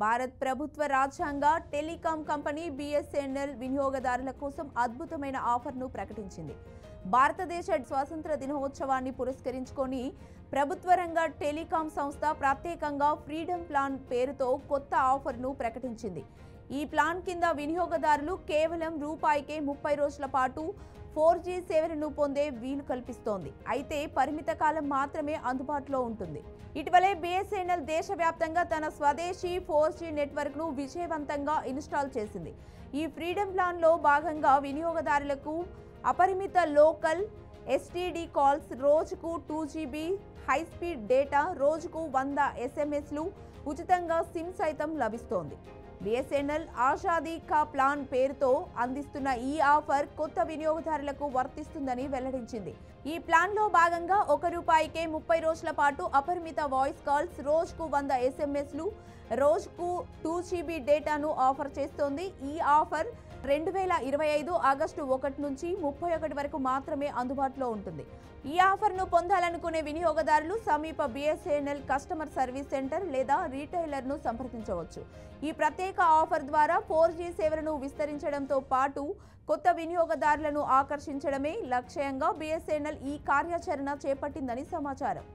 భారత్ ప్రభుత్వ రాజ్యాంగ telecom company BSNL వినియోగదారుల కోసం అద్భుతమైన ఆఫర్ను ప్రకటించింది. భారతదేశ స్వాతంత్ర దినోత్సవాన్ని పురస్కరించుకొని ప్రభుత్వ రంగ టెలికాం సంస్థ ప్రత్యేకంగా ఫ్రీడమ్ ప్లాన్ పేరుతో కొత్త ఆఫర్ను ప్రకటించింది. ఈ ప్లాన్ కింద వినియోగదారులు కేవలం రూపాయికే 30 రోజుల పాటు 4G సేవలను పొందే వీలు కల్పిస్తోంది. అయితే పరిమిత కాలం మాత్రమే అందుబాటులో ఉంటుంది. ఇటీవలే బిఎస్ఎన్ఎల్ దేశవ్యాప్తంగా తన స్వదేశీ 4G నెట్వర్క్ను విజయవంతంగా ఇన్స్టాల్ చేసింది. ఈ ఫ్రీడమ్ ప్లాన్లో భాగంగా వినియోగదారులకు అపరిమిత లోకల్ ఎస్టీడీ కాల్స్, రోజుకు 2GB హైస్పీడ్ డేటా, రోజుకు 100 SMSలు, ఉచితంగా సిమ్ సైతం లభిస్తోంది. బిఎస్ఎన్ఎల్ ఆజాదీ కా ప్లాన్ పేరుతో అందిస్తున్న ఈ ఆఫర్ కొత్త వినియోగదారులకు వర్తిస్తుందని వెల్లడించింది. ఈ ప్లాన్లో భాగంగా ₹1కే 30 రోజుల పాటు అపరిమిత వాయిస్ కాల్స్, రోజుకు 100 SMSలు, రోజుకు 2GB డేటాను ఆఫర్ చేస్తోంది. ఈ ఆఫర్ 2025 ఆగస్టు 1 నుంచి 31 వరకు మాత్రమే అందుబాటులో ఉంటుంది. ఈ ఆఫర్ను పొందాలనుకునే వినియోగదారులు సమీప బిఎస్ఎన్ఎల్ కస్టమర్ సర్వీస్ సెంటర్ లేదా రీటైలర్ను సంప్రదించవచ్చు. ఈ ప్రత్యేక ఆఫర్ ద్వారా 4G సేవలను విస్తరించడంతో పాటు కొత్త వినియోగదారులను ఆకర్షించడమే లక్ష్యంగా బిఎస్ఎన్ఎల్ ఈ కార్యాచరణ చేపట్టిందని సమాచారం.